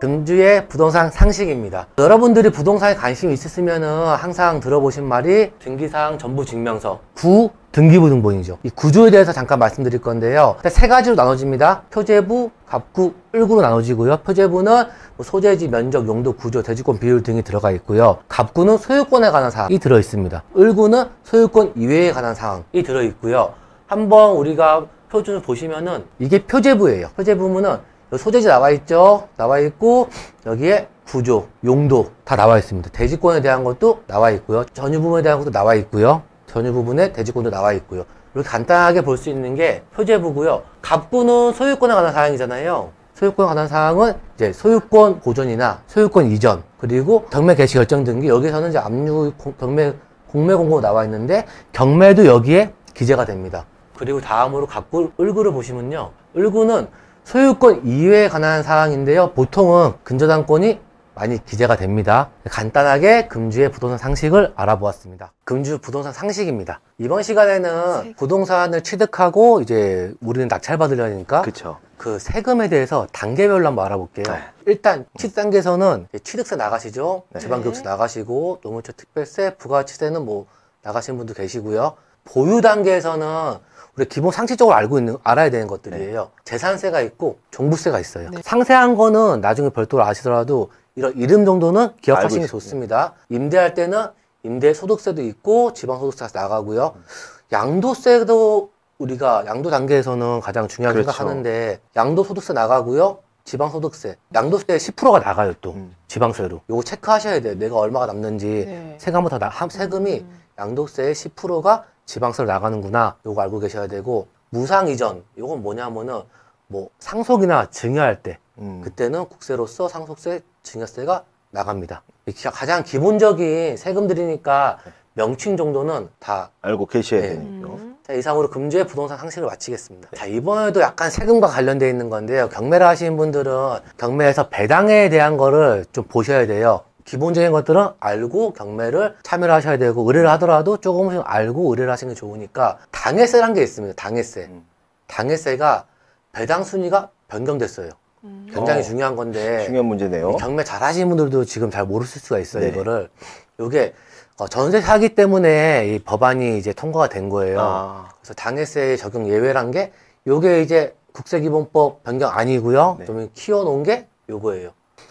금주의 부동산 상식입니다. 여러분들이 부동산에 관심이 있으시면 항상 들어보신 말이 등기사항 전부증명서, 구 등기부 등본이죠. 이 구조에 대해서 잠깐 말씀드릴 건데요. 세 가지로 나눠집니다. 표제부, 갑구, 을구로 나눠지고요. 표제부는 소재지, 면적, 용도, 구조, 대지권 비율 등이 들어가 있고요. 갑구는 소유권에 관한 사항이 들어 있습니다. 을구는 소유권 이외에 관한 사항이 들어 있고요. 한번 우리가 표준을 보시면은 이게 표제부예요. 표제부문은 소재지 나와 있죠. 나와 있고 여기에 구조, 용도 다 나와 있습니다. 대지권에 대한 것도 나와 있고요. 전유 부분에 대한 것도 나와 있고요. 전유 부분에 대지권도 나와 있고요. 이렇게 간단하게 볼 수 있는 게 표제부고요. 갑구는 소유권에 관한 사항이잖아요. 소유권에 관한 사항은 이제 소유권 보존이나 소유권 이전, 그리고 경매 개시 결정 등기, 여기서는 이제 압류 경매 공매 공고 나와 있는데 경매도 여기에 기재가 됩니다. 그리고 다음으로 갑구, 을구를 보시면요. 을구는 소유권 이외에 관한 사항인데요. 보통은 근저당권이 많이 기재가 됩니다. 간단하게 금주의 부동산 상식을 알아보았습니다. 금주 부동산 상식입니다. 이번 시간에는 부동산을 취득하고 이제 우리는 낙찰받으려니까 그쵸. 그 세금에 대해서 단계별로 한번 알아볼게요. 네. 일단 취득 단계에서는 취득세 나가시죠. 네. 지방교육세 나가시고 노무처 특별세, 부가가치세는 뭐 나가시는 분도 계시고요. 보유 단계에서는 우리 기본 상식적으로 알아야 되는 것들이에요. 네. 재산세가 있고 종부세가 있어요. 네. 상세한 거는 나중에 별도로 아시더라도 이런 이름 정도는 기억하시는 게 좋습니다. 임대할 때는 임대 소득세도 있고 지방소득세가 나가고요. 양도세도 우리가 양도 단계에서는 가장 중요하게 그렇죠. 생각하는데 양도소득세 나가고요. 지방소득세, 양도세 10%가 나가요. 또 지방세로. 요거 체크하셔야 돼요. 내가 얼마가 남는지. 네. 세금부터 세금이 양도세의 10%가 지방세로 나가는구나. 요거 알고 계셔야 되고, 무상이전, 요건 뭐냐면은 뭐 상속이나 증여할 때 그때는 국세로서 상속세, 증여세가 나갑니다. 가장 기본적인 세금들이니까 명칭 정도는 다 알고 계셔야 네. 되니까. 자, 이상으로 금주의 부동산 상식을 마치겠습니다. 자, 이번에도 약간 세금과 관련되어 있는 건데요. 경매를 하시는 분들은 경매에서 배당에 대한 거를 좀 보셔야 돼요. 기본적인 것들은 알고 경매를 참여를 하셔야 되고, 의뢰를 하더라도 조금씩 알고 의뢰를 하시는 게 좋으니까, 당해세라는 게 있습니다. 당해세. 당해세가 배당 순위가 변경됐어요. 굉장히 중요한 건데, 중요한 문제네요. 경매 잘 하시는 분들도 지금 잘 모르실 수가 있어요. 네. 이거를. 요게 전세 사기 때문에 이 법안이 이제 통과가 된 거예요. 그래서 당해세 적용 예외란 게 요게 이제 국세기본법 변경 아니고요. 네. 좀 키워놓은 게 요거예요.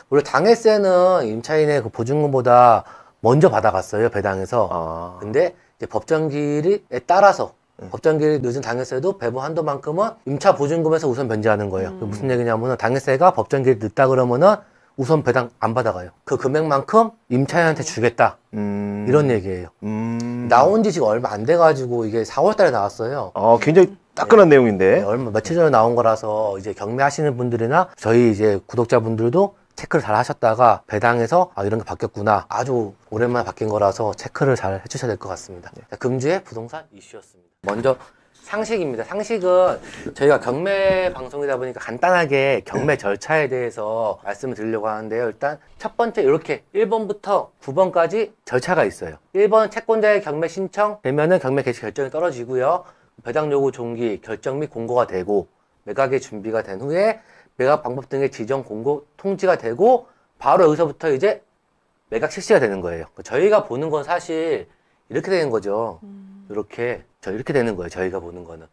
원래 당해세는 임차인의 그 보증금보다 먼저 받아갔어요, 배당에서. 근데 이제 법정기일에 따라서 법정기일이 늦은 당해세도 배분 한도만큼은 임차 보증금에서 우선 변제하는 거예요. 무슨 얘기냐면은 당해세가 법정기일이 늦다 그러면은 우선 배당 안 받아가요. 그 금액만큼 임차인한테 주겠다. 이런 얘기예요. 나온 지 지금 얼마 안 돼가지고 이게 4월 달에 나왔어요. 굉장히 따끈한 내용인데. 네, 얼마 며칠 전에 나온 거라서 이제 경매하시는 분들이나 저희 이제 구독자분들도 체크를 잘 하셨다가 배당에서 이런 게 바뀌었구나. 아주 오랜만에 바뀐 거라서 체크를 잘 해주셔야 될 것 같습니다. 자, 금주의 부동산 이슈였습니다. 먼저 상식입니다. 상식은 저희가 경매 방송이다 보니까 간단하게 경매 절차에 대해서 말씀을 드리려고 하는데요. 일단 첫 번째 이렇게 1번부터 9번까지 절차가 있어요. 1번은 채권자의 경매 신청 되면은 경매 개시 결정이 떨어지고요. 배당 요구 종기, 결정 및 공고가 되고 매각의 준비가 된 후에 매각 방법 등의 지정 공고 통지가 되고 바로 여기서부터 이제 매각 실시가 되는 거예요. 저희가 보는 건 사실 이렇게 되는 거죠. 이렇게 되는 거예요. 저희가 보는 거는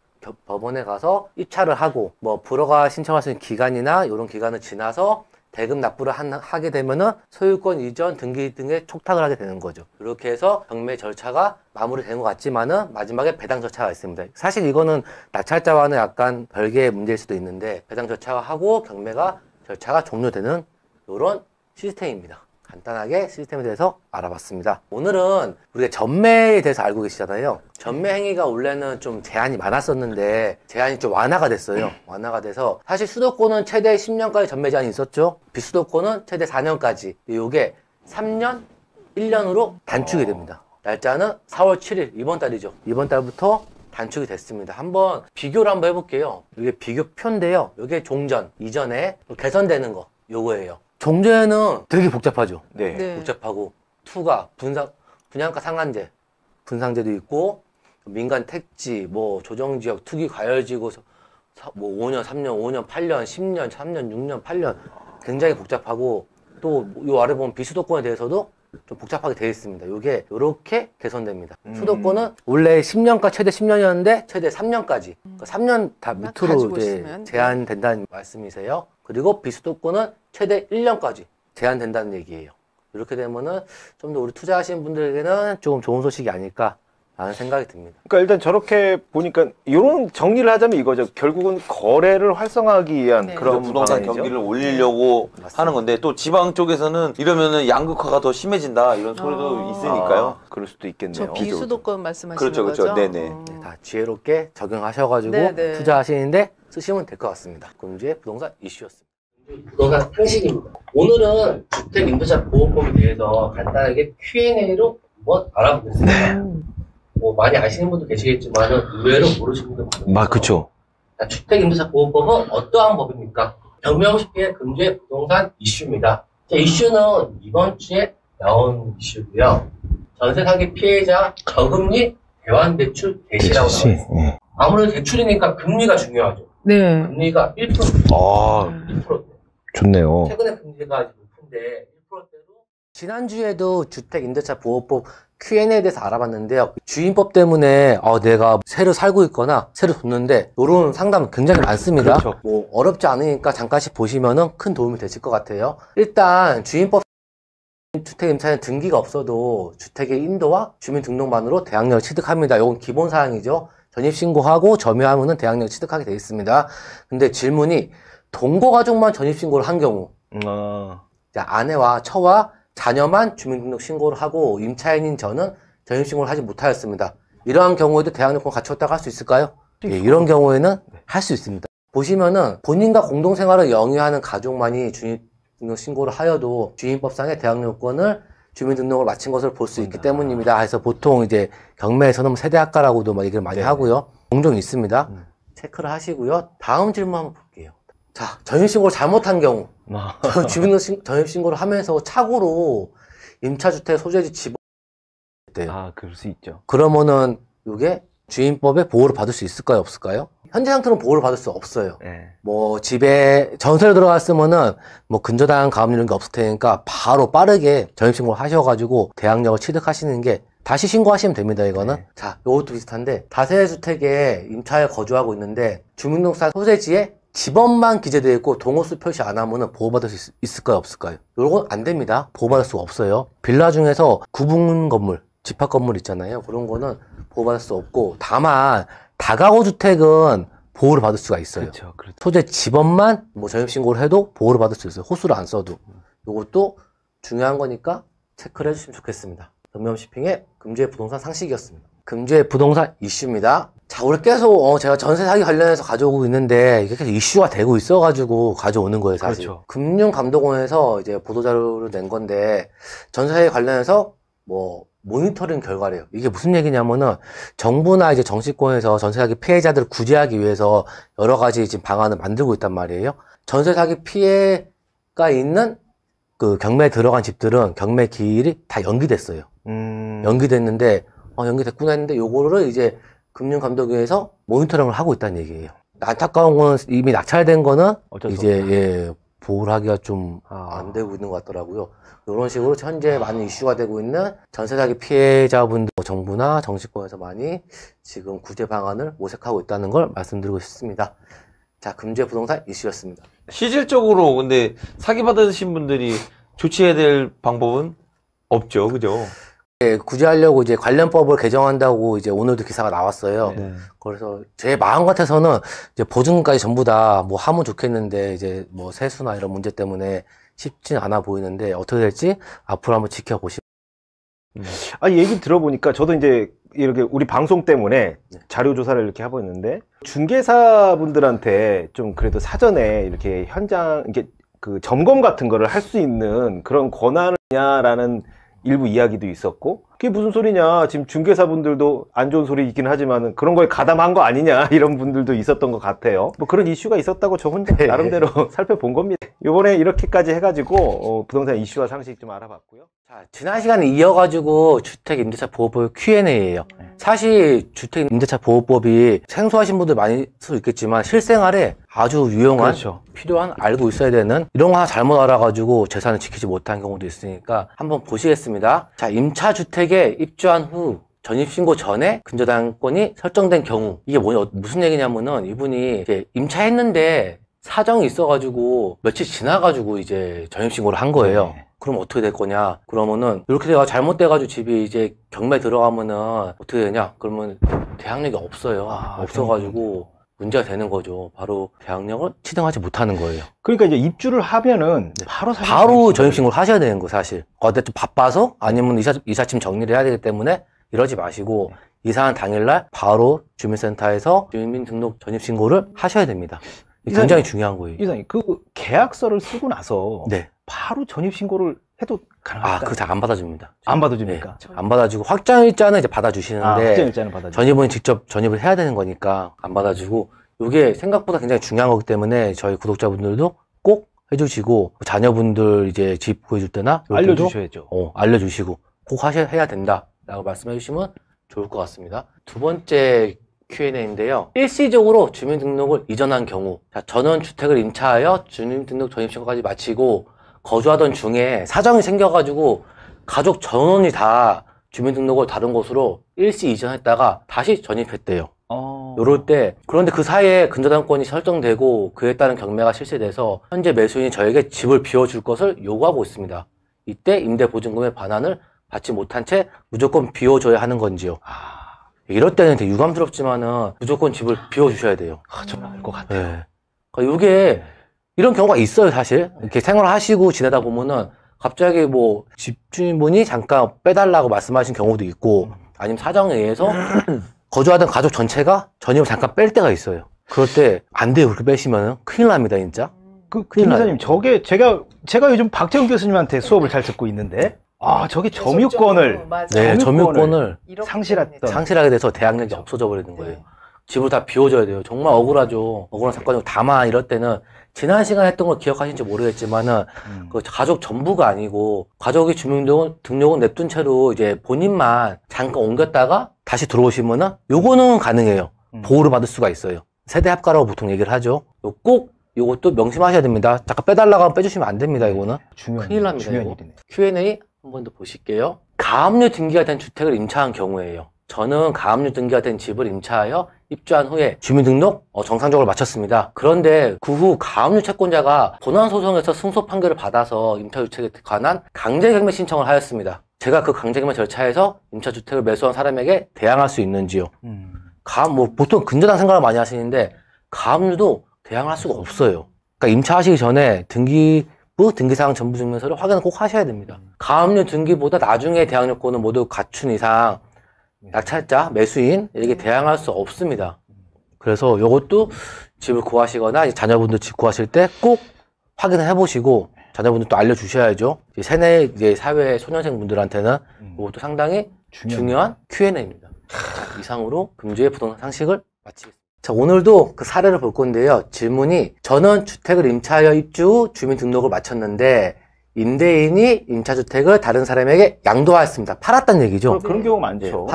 법원에 가서 입찰을 하고 뭐 불허가 신청할 수 있는 기간이나 이런 기간을 지나서 대금 납부를 하게 되면은 소유권 이전 등기 등의 촉탁을 하게 되는 거죠. 이렇게 해서 경매 절차가 마무리되는 것 같지만은 마지막에 배당 절차가 있습니다. 사실 이거는 낙찰자와는 약간 별개의 문제일 수도 있는데 배당 절차가 하고 경매가 절차가 종료되는 이런 시스템입니다. 간단하게 시스템에 대해서 알아봤습니다. 오늘은 우리가 전매에 대해서 알고 계시잖아요. 전매 행위가 원래는 좀 제한이 많았었는데 제한이 좀 완화가 됐어요. 완화가 돼서 사실 수도권은 최대 10년까지 전매 제한이 있었죠. 비수도권은 최대 4년까지. 이게 3년, 1년으로 단축이 됩니다. 날짜는 4월 7일 이번 달이죠. 이번 달부터 단축이 됐습니다. 한번 비교를 한번 해볼게요. 이게 비교표인데요. 이게 종전, 이전에 개선되는 거 요거예요. 종전에는 되게 복잡하죠. 네. 복잡하고 투가, 분양가 상한제, 분상제도 있고 민간 택지, 뭐 조정지역, 투기 과열지구 뭐 5년, 3년, 5년, 8년, 10년, 3년, 6년, 8년 굉장히 복잡하고 또 요 아래 보면 비수도권에 대해서도 좀 복잡하게 되어 있습니다. 이게 이렇게 개선됩니다. 수도권은 원래 10년까지 최대 10년이었는데 최대 3년까지 그러니까 3년 다 밑으로 가지고 이제 있으면. 제한된다는 말씀이세요. 그리고 비수도권은 최대 1년까지 제한된다는 얘기예요. 이렇게 되면은 좀 더 우리 투자하시는 분들에게는 조금 좋은 소식이 아닐까 라는 생각이 듭니다. 그러니까 일단 저렇게 보니까 이런 정리를 하자면 이거죠. 결국은 거래를 활성화하기 위한 네. 그런 부동산 방안이죠. 경기를 올리려고 맞습니다. 하는 건데 또 지방 쪽에서는 이러면은 양극화가 더 심해진다 이런 소리도 있으니까요. 그럴 수도 저 있겠네요. 비수도권 말씀하시는 그렇죠, 그렇죠. 거죠? 네네. 네, 다 지혜롭게 적용하셔가지고 네네. 투자하시는데 쓰시면 될 것 같습니다. 금주의 부동산 이슈였습니다. 부동산 상식입니다. 오늘은 주택임대차 보호법에 대해서 간단하게 Q&A로 한번 알아보겠습니다. 뭐 많이 아시는 분도 계시겠지만 의외로 모르시는 분도 많습니다. 그렇죠. 주택임대차 보호법은 어떠한 법입니까? 경매하고 싶게 금주의 부동산 이슈입니다. 자, 이슈는 이번 주에 나온 이슈고요. 전세 사기 피해자 저금리 대환대출 대시라고 나와 있습니다. 아무래도 대출이니까 금리가 중요하죠. 네. 금리가 1%. 아, 1%. 좋네요. 최근에 금리가 높은데 1%대로 지난주에도 주택임대차보호법 Q&A에 대해서 알아봤는데요. 주인법 때문에 내가 새로 살고 있거나 새로 뒀는데 이런 상담 굉장히 많습니다. 그렇죠. 뭐 어렵지 않으니까 잠깐씩 보시면은 큰 도움이 되실 것 같아요. 일단 주인법 주택임차는 등기가 없어도 주택의 인도와 주민등록만으로 대항력을 취득합니다. 이건 기본 사항이죠. 전입신고하고 점유하면은 대항력을 취득하게 되어 있습니다. 근데 질문이 동거가족만 전입신고를 한 경우 자, 아내와 처와 자녀만 주민등록 신고를 하고 임차인인 저는 전입신고를 하지 못하였습니다. 이러한 경우에도 대항력권 갖췄다고 할 수 있을까요? 예, 이런 경우에는 할 수 있습니다. 보시면은 본인과 공동생활을 영위하는 가족만이 주민등록 신고를 하여도 주인법상의 대항력권을 주민등록을 마친 것을 볼 수 있기 때문입니다. 그래서 보통 이제 경매에서는 세대학과라고도 막 얘기를 많이 하고요. 종종 있습니다. 체크를 하시고요. 다음 질문 한번 볼게요. 자, 전입신고를 잘못한 경우 주민등록 전입신고를 하면서 착오로 임차주택 소재지 집어넣었대요. 그럴 수 있죠. 그러면은 이게 주인법의 보호를 받을 수 있을까요? 없을까요? 현재 상태로는 보호를 받을 수 없어요. 네. 뭐 집에 전세로 들어갔으면은 뭐 근저당 가압류 이런 게 없을 테니까 바로 빠르게 전입신고를 하셔가지고 대항력을 취득하시는 게 다시 신고하시면 됩니다. 이거는. 네. 자, 요것도 비슷한데 다세대주택에 임차에 거주하고 있는데 주민등록상 소재지에 집원만 기재되어 있고 동호수 표시 안 하면은 보호받을 수 있을까요? 없을까요? 요건 안 됩니다. 보호받을 수가 없어요. 빌라 중에서 구분 건물, 집합 건물 있잖아요. 그런 거는 보호받을 수 없고 다만 다가구 주택은 보호를 받을 수가 있어요. 그렇죠. 그렇죠. 소재 집원만 뭐 전입신고를 해도 보호를 받을 수 있어요. 호수를 안 써도. 요것도 중요한 거니까 체크를 해주시면 좋겠습니다. 전면쇼핑의 금주의 부동산 상식이었습니다. 금주의 부동산 이슈입니다. 자, 우리 계속 제가 전세 사기 관련해서 가져오고 있는데 이게 계속 이슈가 되고 있어가지고 가져오는 거예요, 사실. 그렇죠. 금융감독원에서 이제 보도자료를 낸 건데 전세 사기 관련해서 뭐 모니터링 결과래요. 이게 무슨 얘기냐면은 정부나 이제 정치권에서 전세 사기 피해자들을 구제하기 위해서 여러 가지 지금 방안을 만들고 있단 말이에요. 전세 사기 피해가 있는 그 경매에 들어간 집들은 경매 기일이 다 연기됐어요. 연기됐는데 연기됐구나 했는데 요거를 이제 금융감독위에서 모니터링을 하고 있다는 얘기예요. 안타까운 거는 이미 낙찰된 거는 어쩔 수 이제 보호를 하기가 좀 안 되고 있는 것 같더라고요. 이런 식으로 현재 많은 이슈가 되고 있는 전세 사기 피해자분들 정부나 정치권에서 많이 지금 구제 방안을 모색하고 있다는 걸 말씀드리고 싶습니다. 자, 금주의 부동산 이슈였습니다. 실질적으로 근데 사기 받으신 분들이 조치해야 될 방법은 없죠, 그죠? 예, 구제하려고 이제 관련법을 개정한다고 이제 오늘도 기사가 나왔어요. 네. 그래서 제 마음 같아서는 이제 보증금까지 전부 다 뭐 하면 좋겠는데 이제 뭐 세수나 이런 문제 때문에 쉽진 않아 보이는데 어떻게 될지 앞으로 한번 지켜보시면. 얘기 들어보니까 저도 이제 이렇게 우리 방송 때문에 네. 자료 조사를 이렇게 하고 있는데 중개사분들한테 좀 그래도 사전에 이렇게 현장 이게 그 점검 같은 거를 할 수 있는 그런 권한이냐라는 일부 이야기도 있었고 그게 무슨 소리냐 지금 중개사분들도 안 좋은 소리 있긴 하지만 그런 거에 가담한 거 아니냐 이런 분들도 있었던 것 같아요. 뭐 그런 이슈가 있었다고 저 혼자 나름대로 살펴본 겁니다. 이번에 이렇게까지 해가지고 부동산 이슈와 상식 좀 알아봤고요. 자, 지난 시간에 이어가지고 주택임대차보호법 Q&A예요. 사실 주택임대차보호법이 생소하신 분들 많이 수도 있겠지만 실생활에 아주 유용한, 그렇죠. 필요한, 알고 있어야 되는 이런 거 하나 잘못 알아가지고 재산을 지키지 못한 경우도 있으니까 한번 보시겠습니다. 자, 임차주택에 입주한 후 전입신고 전에 근저당권이 설정된 경우, 이게 무슨 얘기냐면은 이분이 이제 임차했는데 사정이 있어가지고 며칠 지나가지고 이제 전입신고를 한 거예요. 네. 그럼 어떻게 될 거냐? 그러면은 이렇게 돼가 잘못돼가지고 집이 이제 경매 들어가면은 어떻게 되냐? 그러면 대항력이 없어요. 없어가지고 문제가 되는 거죠. 바로 대항력을 취득하지 못하는 거예요. 그러니까 이제 입주를 하면은 바로 바로 전입신고를 하셔야 되는 거 사실. 어때 좀 바빠서 아니면 이삿짐 정리를 해야 되기 때문에 이러지 마시고 이사한 당일날 바로 주민센터에서 주민등록 전입신고를 하셔야 됩니다. 이게 굉장히 중요한 거예요. 이사님, 그 계약서를 쓰고 나서 네. 바로 전입신고를 해도 가능할까요? 그거 잘 안 받아줍니다. 안 받아줍니까? 네. 안 받아주고 확정일자는 이제 받아주시는데 확정일자는 받아주고. 전입은 직접 전입을 해야 되는 거니까 안 받아주고, 이게 생각보다 굉장히 중요한 거기 때문에 저희 구독자분들도 꼭 해주시고, 자녀분들 이제 집 구해줄 때나 이럴 때도 알려주셔야죠. 알려주시고 꼭 해야 된다라고 말씀해 주시면 좋을 것 같습니다. 두 번째 Q&A인데요. 일시적으로 주민등록을 이전한 경우, 자, 저는 주택을 임차하여 주민등록 전입신고까지 마치고 거주하던 중에 사정이 생겨가지고 가족 전원이 다 주민등록을 다른 곳으로 일시 이전했다가 다시 전입했대요. 요럴 때, 그런데 그 사이에 근저당권이 설정되고 그에 따른 경매가 실시돼서 현재 매수인이 저에게 집을 비워줄 것을 요구하고 있습니다. 이때 임대보증금의 반환을 받지 못한 채 무조건 비워줘야 하는 건지요? 이럴 때는 되게 유감스럽지만은 무조건 집을 비워주셔야 돼요. 저는 알 것 같아요. 네. 그러니까 이게 이런 경우가 있어요, 사실. 이렇게 생활하시고 지내다 보면은 갑자기 뭐 집주인분이 잠깐 빼달라고 말씀하신 경우도 있고, 아니면 사정에 의해서 거주하던 가족 전체가 전입을 잠깐 뺄 때가 있어요. 그럴 때 안 돼요. 그렇게 빼시면은 큰일 납니다, 진짜. 김 이사님, 저게 제가 요즘 박재훈 교수님한테 수업을 잘 듣고 있는데, 저게 점유권을 네, 점유권을 상실하게 돼서 대항력이 없어져 버리는 거예요. 집을 다 비워줘야 돼요. 정말 억울하죠. 억울한 사건이고, 다만 이럴 때는 지난 시간에 했던 걸 기억하시는지 모르겠지만은 그 가족 전부가 아니고 가족이 주민등록은 냅둔 채로 이제 본인만 잠깐 옮겼다가 다시 들어오시면은 요거는 가능해요. 보호를 받을 수가 있어요. 세대 합가라고 보통 얘기를 하죠. 꼭 요것도 명심하셔야 됩니다. 잠깐 빼달라고 하면 빼주시면 안 됩니다. 이거는 큰일 납니다. 중요한 이거. 일이네. Q&A 한 번 더 보실게요. 가압류 등기가 된 주택을 임차한 경우에요. 저는 가압류 등기가 된 집을 임차하여 입주한 후에 주민등록 정상적으로 마쳤습니다. 그런데 그 후 가압류 채권자가 본안소송에서 승소 판결을 받아서 임차주택에 관한 강제경매 신청을 하였습니다. 제가 그 강제경매 절차에서 임차주택을 매수한 사람에게 대항할 수 있는지요? 보통 근저당 생각을 많이 하시는데 가압류도 대항할 수가 없어요. 그러니까 임차하시기 전에 등기사항 전부증명서를 확인을 꼭 하셔야 됩니다. 가압류 등기보다 나중에 대항력권을 모두 갖춘 이상 낙찰자, 매수인 이렇게 대항할 수 없습니다. 그래서 이것도 집을 구하시거나 자녀분들 집 구하실 때 꼭 확인을 해보시고 자녀분들 또 알려주셔야죠. 새내 이제 사회 소년생분들한테는 이것도 상당히 중요한 Q&A입니다. 이상으로 금주의 부동산 상식을 마치겠습니다. 자, 오늘도 그 사례를 볼 건데요. 질문이, 저는 주택을 임차하여 입주 후 주민등록을 마쳤는데 임대인이 임차주택을 다른 사람에게 양도하였습니다. 팔았다는 얘기죠. 그런 경우 많죠.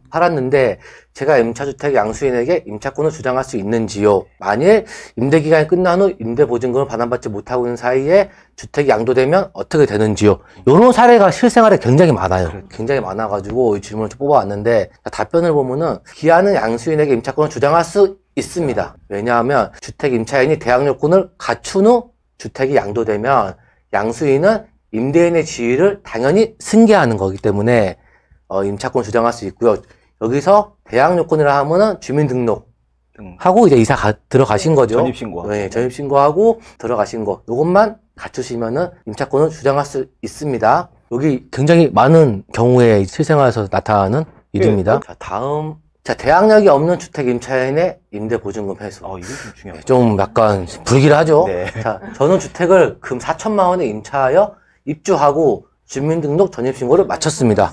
팔았는데 제가 임차주택 양수인에게 임차권을 주장할 수 있는지요? 만일 임대기간이 끝난 후 임대보증금을 반환받지 못하고 있는 사이에 주택이 양도되면 어떻게 되는지요? 이런 사례가 실생활에 굉장히 많아요. 굉장히 많아가지고 이 질문을 좀 뽑아왔는데, 답변을 보면은 기한은 양수인에게 임차권을 주장할 수 있습니다. 왜냐하면 주택 임차인이 대항력권을 갖춘 후 주택이 양도되면 양수인은 임대인의 지위를 당연히 승계하는 거기 때문에 임차권 주장할 수 있고요. 여기서 대항력권이라 하면은 주민등록 하고 이제 들어가신 거죠. 전입신고. 네, 전입신고하고 들어가신 거. 요것만 갖추시면은 임차권을 주장할 수 있습니다. 여기 굉장히 많은 경우에 실생활에서 나타나는 일입니다. 자, 다음. 자, 대항력이 없는 주택 임차인의 임대보증금 회수. 이거 좀 중요해요. 좀 약간 불길하죠? 네. 자, 저는 주택을 금 4천만 원에 임차하여 입주하고 주민등록 전입신고를 마쳤습니다.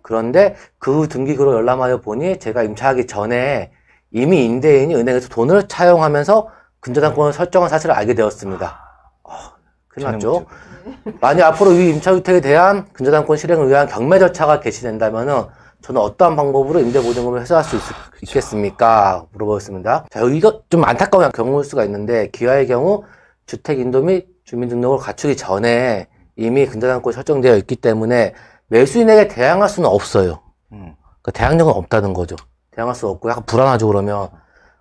그런데 그 등기구로 열람하여 보니 제가 임차하기 전에 이미 임대인이 은행에서 돈을 차용하면서 근저당권을 설정한 사실을 알게 되었습니다. 큰일 났죠. 만약 앞으로 이 임차주택에 대한 근저당권 실행을 위한 경매 절차가 개시된다면은 저는 어떠한 방법으로 임대보증금을 해소할 수 있겠습니까? 물어보겠습니다. 자, 이거 좀 안타까운 경우일 수가 있는데, 기아의 경우 주택 인도 및 주민등록을 갖추기 전에 이미 근저당권이 설정되어 있기 때문에 매수인에게 대항할 수는 없어요. 그러니까 대항력은 없다는 거죠. 대항할 수 없고 약간 불안하죠, 그러면.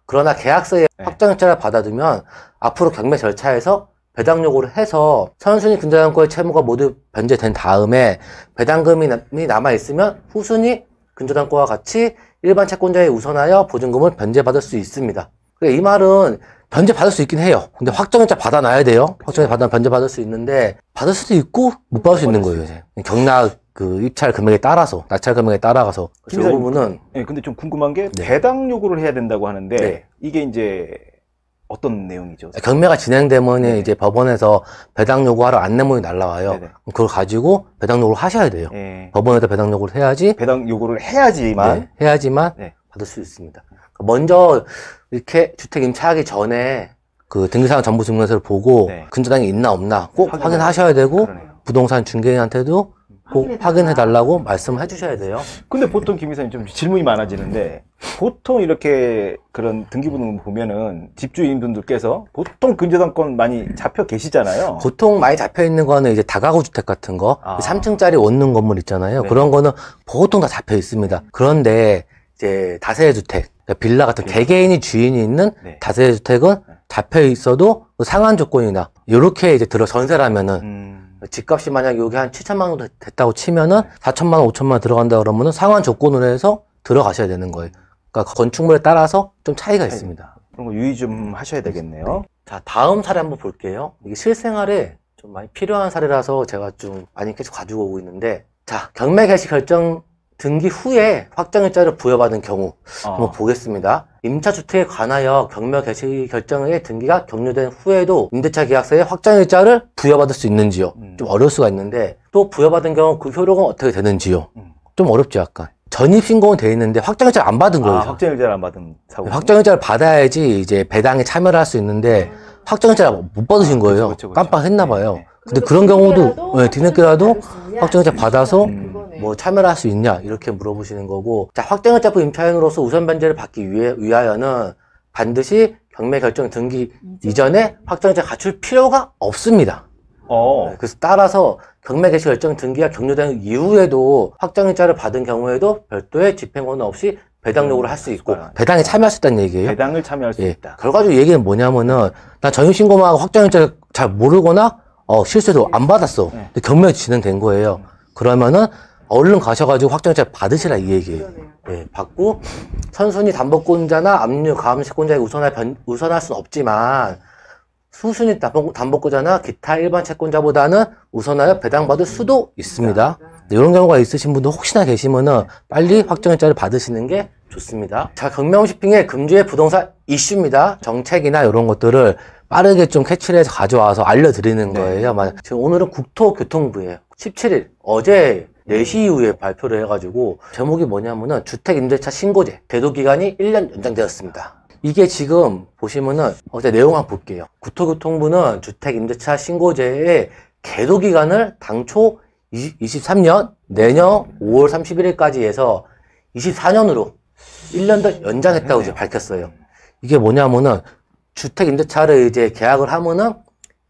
그러나 계약서에 확정일자를 받아두면 앞으로 경매 절차에서 배당 요구를 해서 선순위 근저당권의 채무가 모두 변제된 다음에 배당금이 남아있으면 후순위 근저당권과 같이 일반 채권자에 우선하여 보증금을 변제받을 수 있습니다. 이 말은 변제받을 수 있긴 해요. 근데 확정일자 받아놔야 돼요. 확정일자 받아놔 변제받을 수 있는데 받을 수도 있고 못 받을 수 있는 거예요. 이제. 경락 입찰 금액에 따라서, 낙찰 금액에 따라가서. 이 부분은. 네, 근데 좀 궁금한 게 네. 배당 요구를 해야 된다고 하는데 네. 이게 이제 어떤 내용이죠? 경매가 진행되면 네. 이제 법원에서 배당 요구하러 안내문이 날라와요. 네네. 그걸 가지고 배당 요구를 하셔야 돼요. 네. 법원에다 배당 요구를 해야지. 배당 요구를 해야지만 네, 해야지만 네. 받을 수 있습니다. 먼저 이렇게 주택 임차하기 전에 그 등기사항 전부 증명서를 보고 네. 근저당이 있나 없나 꼭 확인을 확인하셔야 되고 그러네요. 부동산 중개인한테도 꼭 확인해달라고 말씀을 해주셔야 돼요. 근데 보통 김 이사님 좀 질문이 많아지는데 보통 이렇게 그런 등기부등본 보면은 집주인분들께서 보통 근저당권 많이 잡혀 계시잖아요. 보통 많이 잡혀있는 거는 이제 다가구 주택 같은 거, 아. 3층짜리 원룸 건물 있잖아요. 네. 그런 거는 보통 다 잡혀 있습니다. 그런데 이제 다세대 주택, 그러니까 빌라 같은 개개인이 주인이 있는 네. 다세대 주택은 잡혀 있어도 상한 조건이나 이렇게 이제 들어 전세라면은 집값이 만약 여기 한 7천만 원 됐다고 치면은 4천만 원, 5천만 원 들어간다 그러면은 상한 조건으로 해서 들어가셔야 되는 거예요. 그러니까 건축물에 따라서 좀 차이가 있습니다. 그런 거 유의 좀 하셔야 되겠네요. 자, 다음 사례 한번 볼게요. 이게 실생활에 좀 많이 필요한 사례라서 제가 좀 많이 계속 가지고 오고 있는데, 자, 경매 개시 결정 등기 후에 확정일자를 부여받은 경우 한번 보겠습니다. 임차주택에 관하여 경매 개시 결정의 등기가 격려된 후에도 임대차 계약서에 확정일자를 부여받을 수 있는지요? 좀 어려울 수가 있는데, 또 부여받은 경우 그 효력은 어떻게 되는지요? 좀 어렵죠, 약간. 전입신고는 돼 있는데 확정일자를 안 받은 거예요. 확정일자를 안 받은 사고. 확정일자를 받아야지 이제 배당에 참여를 할 수 있는데 확정일자를 못 받으신 거예요. 그쵸. 깜빡했나 봐요. 네. 근데 그런 경우도 뒤늦게라도 확정일자 받아서 그거네. 뭐 참여를 할 수 있냐 이렇게 물어보시는 거고, 자, 확정일자부 임차인으로서 우선 변제를 받기 위하여는 반드시 경매 결정 등기 이전에 확정일자 갖출 필요가 없습니다. 그래서 따라서 경매 개시 결정 등기가 격려된 이후에도 확정일자를 받은 경우에도 별도의 집행권은 없이 배당 요구를 할 수 있고 배당에 참여할 수 있다는 얘기예요. 배당을 참여할 수 있다. 결과적으로 얘기는 뭐냐면은 난 전입신고만 하고 확정일자 잘 모르거나 실수해도 안 받았어. 근데 경매가 진행된 거예요. 그러면은 얼른 가셔가지고 확정일자 받으시라 이 얘기예요. 예, 받고 선순위 담보권자나 압류 가압류권자에 우선할 수는 없지만 수순위 담보권자나 기타 일반 채권자보다는 우선하여 배당받을 수도 있습니다. 이런 경우가 있으신 분들 혹시나 계시면은 빨리 확정일자를 받으시는 게 좋습니다. 자, 경매홈쇼핑의 금주의 부동산 이슈입니다. 정책이나 이런 것들을 빠르게 좀 캐치를 해서 가져와서 알려드리는 거예요. 지금 오늘은 국토교통부예요. 17일 어제 4시 이후에 발표를 해가지고 제목이 뭐냐면은 주택임대차 신고제 제도기간이 1년 연장되었습니다. 이게 지금 보시면은 어제 내용 한번 볼게요. 국토교통부는 주택임대차 신고제의 계도기간을 당초 23년 내년 5월 31일까지 해서 24년으로 1년 더 연장했다고 이제 밝혔어요. 이게 뭐냐면은 주택임대차를 이제 계약을 하면은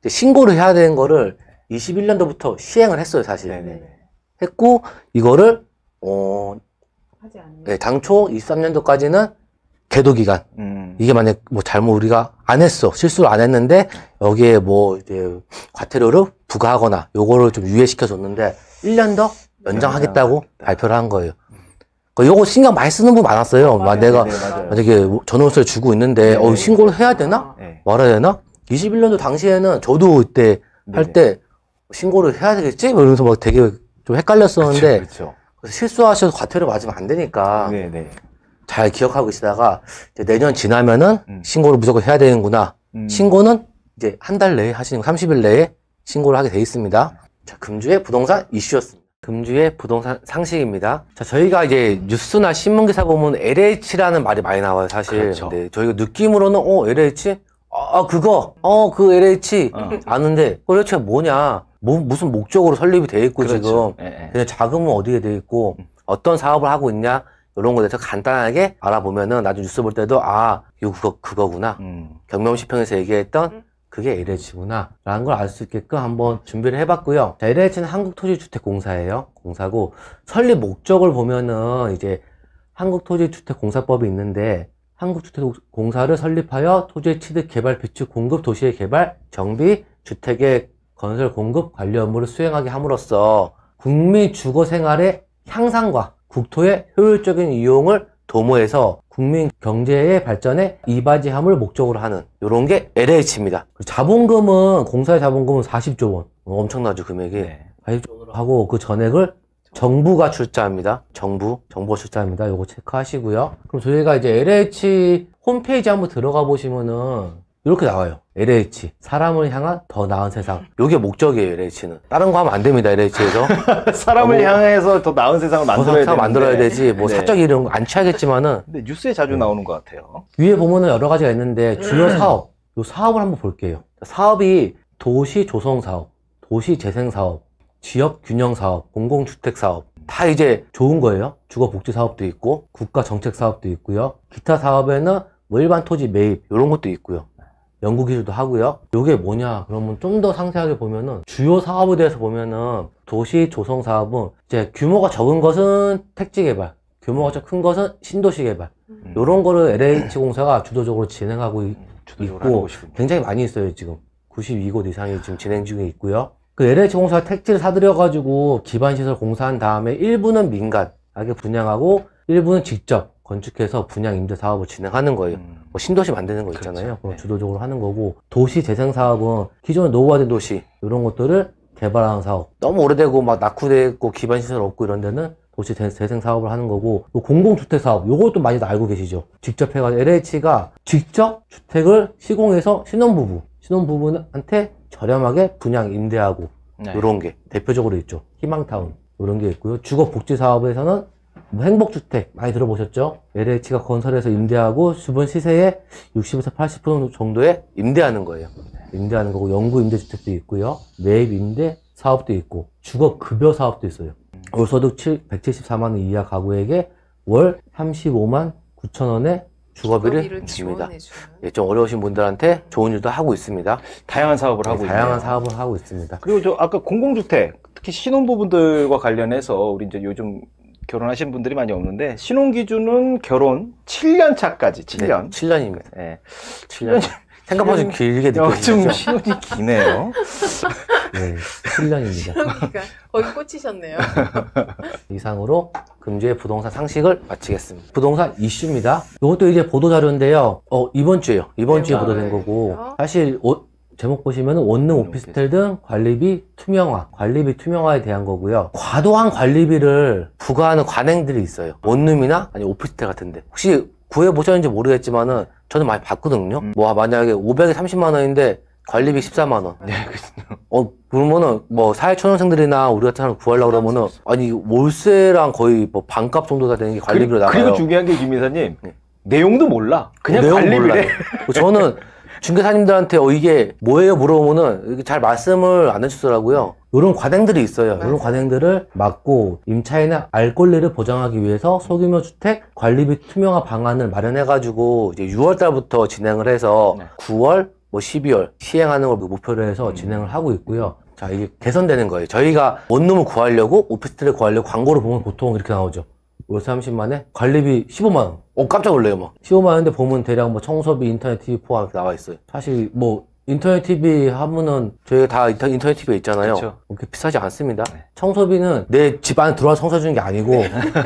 이제 신고를 해야 되는 거를 21년도부터 시행을 했어요, 사실. 했고 이거를 하지 않는. 네, 당초 23년도까지는 계도기간. 이게 만약 뭐 잘못 우리가 안 했어. 실수를 안 했는데 여기에 뭐 이제 과태료를 부과하거나 요거를 좀 유예시켜 줬는데 1년 더 연장하겠다고 발표를 한 거예요. 요거 신경 많이 쓰는 분 많았어요. 내가 만약에 전월세를 주고 있는데 신고를 해야 되나? 말아야 되나? 21년도 당시에는 저도 그때 할 때 신고를 해야 되겠지? 이러면서 막 되게 좀 헷갈렸었는데 그래서 실수하셔서 과태료 맞으면 안 되니까 잘 기억하고 있다가 이제 내년 지나면은 신고를 무조건 해야 되는구나. 신고는 이제 한 달 내에 하시는 거 30일 내에 신고를 하게 돼 있습니다. 자, 금주의 부동산 이슈였습니다. 금주의 부동산 상식입니다. 자, 저희가 이제 뉴스나 신문 기사 보면 LH라는 말이 많이 나와요, 사실. 그렇죠. 근데 저희가 느낌으로는 LH 그 LH 어. 아는데 그 LH가 뭐냐? 무슨 목적으로 설립이 돼 있고 그렇죠. 지금 예, 예. 그냥 자금은 어디에 돼 있고 어떤 사업을 하고 있냐? 이런 거에 대해서 간단하게 알아보면은 나중에 뉴스 볼 때도 이거 그거구나. 경명시평에서 얘기했던 그게 LH구나 라는 걸 알 수 있게끔 한번 준비를 해봤고요. 자, LH는 한국토지주택공사예요. 공사고 설립 목적을 보면은 이제 한국토지주택공사법이 있는데 한국주택공사를 설립하여 토지 취득, 개발, 비축, 공급, 도시의 개발, 정비, 주택의 건설, 공급, 관리 업무를 수행하게 함으로써 국민 주거 생활의 향상과 국토의 효율적인 이용을 도모해서 국민 경제의 발전에 이바지함을 목적으로 하는 이런 게 LH입니다. 자본금은 공사의 자본금은 40조 원, 엄청나죠 금액이. 네. 40조 원으로 하고 그 전액을 정부가 출자합니다. 정부가 출자합니다. 요거 체크하시고요. 그럼 저희가 이제 LH 홈페이지 한번 들어가 보시면은 이렇게 나와요. LH 사람을 향한 더 나은 세상. 요게 목적이에요. LH는 다른 거 하면 안 됩니다. LH에서 사람을 향해서 더 나은 세상을 만들어야 되지. 뭐 네. 사적 이름 안 취하겠지만은 근데 뉴스에 자주 나오는 것 같아요. 위에 보면은 여러 가지가 있는데 주요 사업, 요 사업을 한번 볼게요. 사업이 도시 조성 사업, 도시 재생 사업, 지역 균형 사업, 공공주택 사업 다 이제 좋은 거예요. 주거 복지 사업도 있고 국가 정책 사업도 있고요. 기타 사업에는 뭐 일반 토지 매입 이런 것도 있고요. 연구 기술도 하고요. 요게 뭐냐? 그러면 좀 더 상세하게 보면은 주요 사업에 대해서 보면은 도시 조성 사업은 이제 규모가 적은 것은 택지 개발, 규모가 좀 큰 것은 신도시 개발. 요런 거를 LH공사가 주도적으로 진행하고 주도적으로 하는 있고 곳이군요. 굉장히 많이 있어요. 지금 92곳 이상이 지금 진행 중에 있고요. 그 LH공사가 택지를 사들여가지고 기반시설 공사한 다음에 일부는 민간하게 분양하고 일부는 직접 건축해서 분양 임대 사업을 진행하는 거예요. 뭐 신도시 만드는 거 있잖아요. 그렇죠. 그럼 네. 주도적으로 하는 거고 도시 재생 사업은 기존에 노후화된 도시 이런 것들을 개발하는 사업. 너무 오래되고 막 낙후돼 있고 기반시설 없고 이런 데는 도시 재생 사업을 하는 거고 또 공공주택 사업 요것도 많이들 알고 계시죠. 직접 해가지고 LH가 직접 주택을 시공해서 신혼부부한테 저렴하게 분양 임대하고 네. 이런 게 대표적으로 있죠. 희망타운 이런 게 있고요. 주거복지 사업에서는 뭐 행복주택 많이 들어보셨죠? LH가 건설해서 임대하고 주변 시세의 60에서 80% 정도에 임대하는 거예요. 임대하는 거고 연구 임대주택도 있고요. 매입 임대 사업도 있고 주거급여 사업도 있어요. 월소득 174만 원 이하 가구에게 월 35만 9천 원의 주거비를 줍니다. 예, 좀 어려우신 분들한테 좋은 일도 하고 있습니다. 다양한 사업을 하고 다양한 있네요. 사업을 하고 있습니다. 그리고 저 아까 공공주택 특히 신혼부부들과 관련해서 우리 이제 요즘 결혼하신 분들이 많이 없는데 신혼 기준은 결혼 7년 차까지 7년. 7년입니다. 네. 7년. 생각보다 좀 길게 좀 느껴지죠? 신혼이 기네요. 네, 7년입니다. 그러니까 거기 꽂히셨네요. 이상으로 금주의 부동산 상식을 마치겠습니다. 부동산 이슈입니다. 이것도 이제 보도자료인데요. 이번 주에요. 이번 주에 네, 보도된 맞아요. 거고 사실 제목 보시면 원룸 오피스텔 등 관리비 투명화에 대한 거고요. 과도한 관리비를 부과하는 관행들이 있어요. 원룸이나 아니 오피스텔 같은데 혹시 구해보셨는지 모르겠지만은 저는 많이 봤거든요. 뭐 만약에 500에 30만 원인데 관리비 14만 원. 네, 그렇죠. 그러면은 뭐 사회초년생들이나 우리 같은 사람 구하려고 그러면은 아니 월세랑 거의 뭐 반값 정도가 되는 게 관리비로 나가요. 그리고 중요한 게 김 이사님 네. 내용도 몰라. 그냥 내용 관리비래. 몰라요. 저는 중개사님들한테 이게 뭐예요 물어보면은 이렇게 잘 말씀을 안 해주더라고요. 이런 관행들이 있어요. 이런 관행들을 막고 임차인의 알 권리를 보장하기 위해서 소규모 주택 관리비 투명화 방안을 마련해가지고 이제 6월 달부터 진행을 해서 네. 9월, 뭐 12월 시행하는 걸 목표로 해서 진행을 하고 있고요. 자, 이게 개선되는 거예요. 저희가 원룸을 구하려고 오피스텔을 구하려고 광고를 보면 보통 이렇게 나오죠. 월세 30만에 관리비 15만 원. 깜짝 놀래요, 막. 15만 원인데 보면 대략 뭐 청소비, 인터넷 TV 포함 이렇게 나와 있어요. 사실 뭐 인터넷 TV 하면은 저희가 다 인터넷 TV에 있잖아요. 그쵸. 그렇게 비싸지 않습니다. 네. 청소비는 내 집 안에 들어와서 청소해주는 게 아니고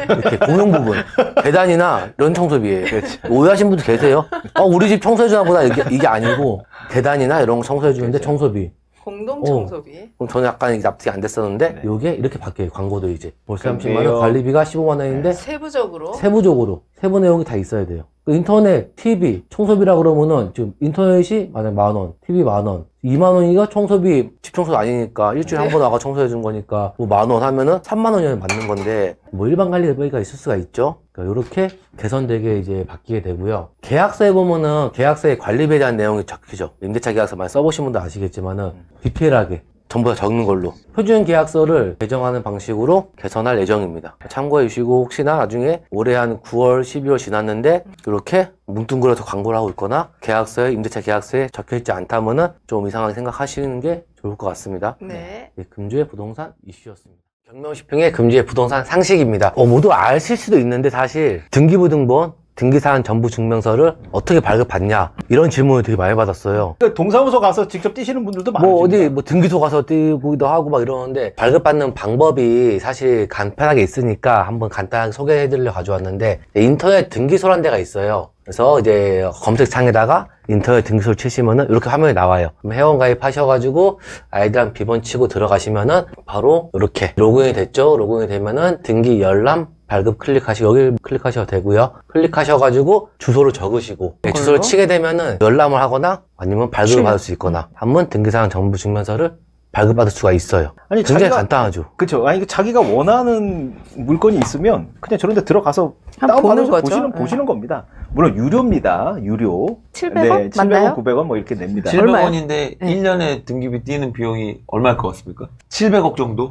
이렇게 공용 부분, 계단이나 이런 청소비예요. 오해하신 분도 계세요. 우리 집 청소해주나 보다 이게 아니고 계단이나 이런 거 청소해주는데 청소비. 공동 청소비. 그럼 저는 약간 이게 납득이 안 됐었는데 네. 요게 이렇게 바뀌어요. 광고도 이제 월세 근데요. 30만 원, 관리비가 15만 원인데 세부적으로. 세부 내용이 다 있어야 돼요. 인터넷, TV, 청소비라 그러면은 지금 인터넷이 만약 10,000원, TV 10,000원, 20,000원이가 청소비, 집 청소 아니니까 일주일에 한 번 나가 청소해 준 거니까 뭐 10,000원 하면은 30,000원이 맞는 건데 뭐 일반 관리비가 있을 수가 있죠. 그러니까 이렇게 개선되게 이제 바뀌게 되고요. 계약서에 보면은 계약서의 관리비에 대한 내용이 적히죠. 임대차 계약서 많이 써보신 분도 아시겠지만은 디테일하게 전부 다 적는 걸로 표준 계약서를 개정하는 방식으로 개선할 예정입니다. 참고해 주시고 혹시나 나중에 올해 한 9월, 12월 지났는데 이렇게 뭉뚱그려서 광고를 하고 있거나 계약서에 임대차 계약서에 적혀있지 않다면은 좀 이상하게 생각하시는 게 좋을 것 같습니다. 네. 금주의 부동산 이슈였습니다. 경명시평의 금주의 부동산 상식입니다. 모두 아실 수도 있는데 사실 등기부등본 등기사항 전부 증명서를 어떻게 발급받냐 이런 질문을 되게 많이 받았어요. 그러니까 동사무소 가서 직접 띄시는 분들도 많으시죠. 뭐 어디 뭐 등기소 가서 띄기도 하고 막 이러는데 발급받는 방법이 사실 간편하게 있으니까 한번 간단하게 소개해드리려 가져왔는데 인터넷 등기소라는 데가 있어요. 그래서 이제 검색창에다가 인터넷 등기소를 치시면은 이렇게 화면이 나와요. 그럼 회원 가입하셔가지고 아이디랑 비번 치고 들어가시면은 바로 이렇게 로그인이 됐죠. 로그인이 되면은 등기 열람 발급 클릭하시고 여기 클릭하셔도 되고요. 클릭하셔가지고 주소를 적으시고 주소를 치게 되면은 열람을 하거나 아니면 발급을 받을 수 있거나 한번 등기사항 정보 증명서를 발급받을 수가 있어요. 아니, 굉장히 간단하죠. 그쵸. 아니, 자기가 원하는 물건이 있으면 그냥 저런 데 들어가서 한번 보는 다운받아서 거죠. 보시는 겁니다. 물론 유료입니다. 유료. 700원? 네, 700원, 맞나요? 900원 뭐 이렇게 냅니다. 700원인데 네. 1년에 등기비 띄는 비용이 얼마일 것 같습니까? 700억 정도?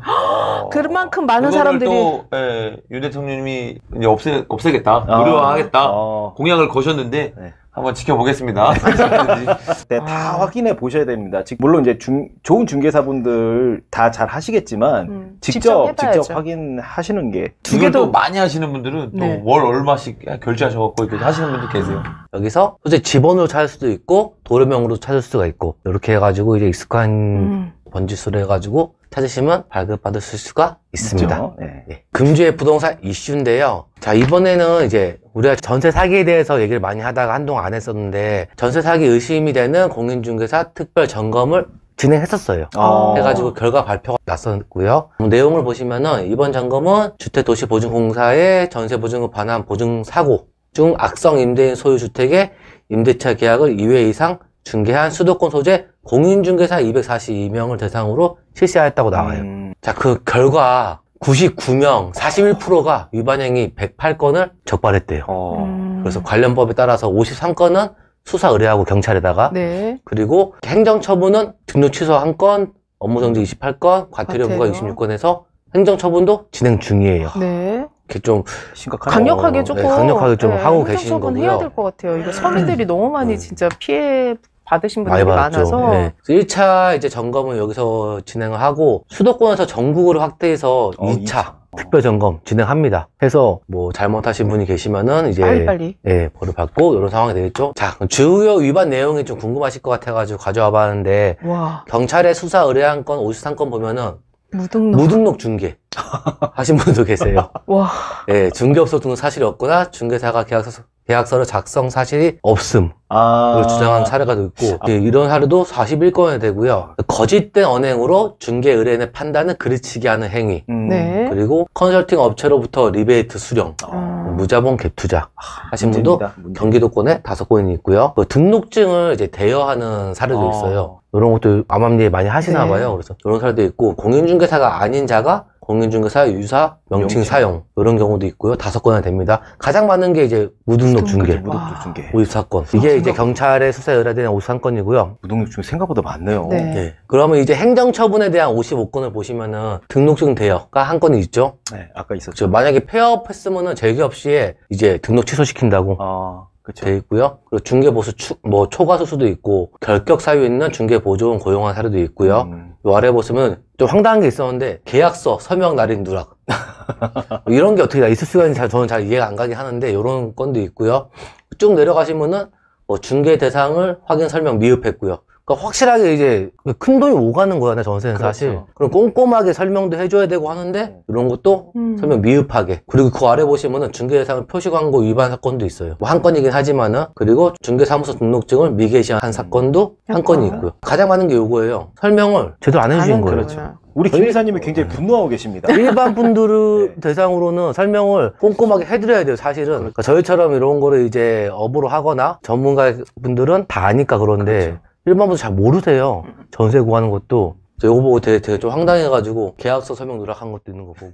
그만큼 많은 그거를 사람들이 또 윤 대통령님이 이제 없애겠다, 아. 무료화하겠다 어. 공약을 거셨는데 네. 한번 지켜보겠습니다. 네, 다 확인해 보셔야 됩니다. 물론 이제 좋은 중개사분들 다 잘 하시겠지만 직접 해봐야죠. 확인하시는 게 두 개도 또 많이 하시는 분들은 네. 또 월 얼마씩 결제하셔갖고 이렇게 하시는 분들 계세요. 여기서 솔직히 집원으로 찾을 수도 있고 도로명으로 찾을 수가 있고 이렇게 해가지고 이제 익숙한 번지수를 해가지고 찾으시면 발급받으실 수가 있습니다. 있죠. 네. 네. 금주의 부동산 이슈인데요. 자, 이번에는 이제 우리가 전세 사기에 대해서 얘기를 많이 하다가 한동안 안 했었는데 전세 사기 의심이 되는 공인중개사 특별 점검을 진행했었어요. 해가지고 결과 발표가 났었고요. 내용을 보시면은 이번 점검은 주택도시보증공사의 전세보증금 반환 보증사고 중 악성 임대인 소유 주택의 임대차 계약을 2회 이상 중개한 수도권 소재 공인중개사 242명을 대상으로 실시하였다고 나와요. 자, 그 결과 99명, 41%가 위반행위 108건을 적발했대요. 그래서 관련 법에 따라서 53건은 수사 의뢰하고 경찰에다가 네. 그리고 행정처분은 등록 취소 1건, 업무정지 28건, 과태료 부과 과태료. 66건에서 행정처분 진행 중이에요. 네. 이렇게 좀 심각한 강력하게 조금 네, 강력하게 좀 하고 계시는 행정처분 거고요. 해야 될 것 같아요. 이거 서민들이 너무 많이 진짜 피해 받으신 많이 분들이 받았죠. 많아서 네. 1차 이제 점검을 여기서 진행을 하고 수도권에서 전국으로 확대해서 2차 특별 점검 진행합니다. 해서 뭐 잘못하신 분이 계시면은 이제 빨리빨리. 예, 벌을 받고 이런 상황이 되겠죠. 자, 주요 위반 내용이 좀 궁금하실 것 같아가지고 가져와 봤는데 와, 경찰에 수사 의뢰한 건 53건 보면은 무등록. 무등록 중개 하신 분도 계세요. 와, 예, 중개업소 등록 사실이 없거나 중개사가 계약서를 작성 사실이 없음. 를 주장한 사례가 있고 예, 이런 사례도 41건이 되고요. 거짓된 언행으로 중개 의뢰인의 판단을 그르치게 하는 행위 네. 그리고 컨설팅 업체로부터 리베이트 수령 무자본 갭 투자 하신 분도 경기도권에 5건이 있고요. 그 등록증을 이제 대여하는 사례도 있어요. 이런 것도 암암리에 많이 하시나 네. 봐요. 그래서 이런 사례도 있고 공인중개사가 아닌 자가 공인중개사 유사 명칭 사용 이런 경우도 있고요. 5건이 됩니다. 가장 많은 게 이제 무등록 중개 무등록 중개. 54건. 이게 이제 경찰에 수사에 의뢰된 53건이고요. 무등록 중개 생각보다 많네요. 네. 예. 그러면 이제 행정처분에 대한 55건을 보시면은 등록증 대여가 한 건이 있죠. 네, 아까 있었죠. 그렇죠. 만약에 폐업했으면은 재개업 시에 이제 등록 취소시킨다고 그렇죠. 돼 있고요. 그리고 중개보수 뭐 초과수 수도 있고 결격 사유 있는 중개보조원 고용한 사례도 있고요. 요 아래 보시면 좀 황당한 게 있었는데 계약서 서명 날인 누락 이런 게 어떻게 다 있을 수가 있는지 저는 잘 이해가 안 가긴 하는데 이런 건도 있고요. 쭉 내려가시면은 뭐 중개 대상을 확인 설명 미흡했고요. 그러니까 확실하게 이제 큰 돈이 오가는 거야, 전세는 사실. 그렇죠. 그럼 꼼꼼하게 설명도 해줘야 되고 하는데 이런 것도 설명 미흡하게. 그리고 그 아래 보시면은 중개 대상 표시 광고 위반 사건도 있어요. 뭐 한 건이긴 하지만은 그리고 중개사무소 등록증을 미개시한 사건도 한 건이 있고요. 가장 많은 게 요거예요. 설명을 제대로 안 해주신 거예요. 그렇죠. 우리 김 이사님이 굉장히 분노하고 계십니다. 일반 분들을 네. 대상으로는 설명을 꼼꼼하게 해드려야 돼요, 사실은. 그러니까 저희처럼 이런 거를 이제 업으로 하거나 전문가 분들은 다 아니까 그런데 일반 분들 잘 모르세요. 전세 구하는 것도. 요거 보고 되게 좀 황당해가지고 계약서 설명 누락한 것도 있는 거 보고.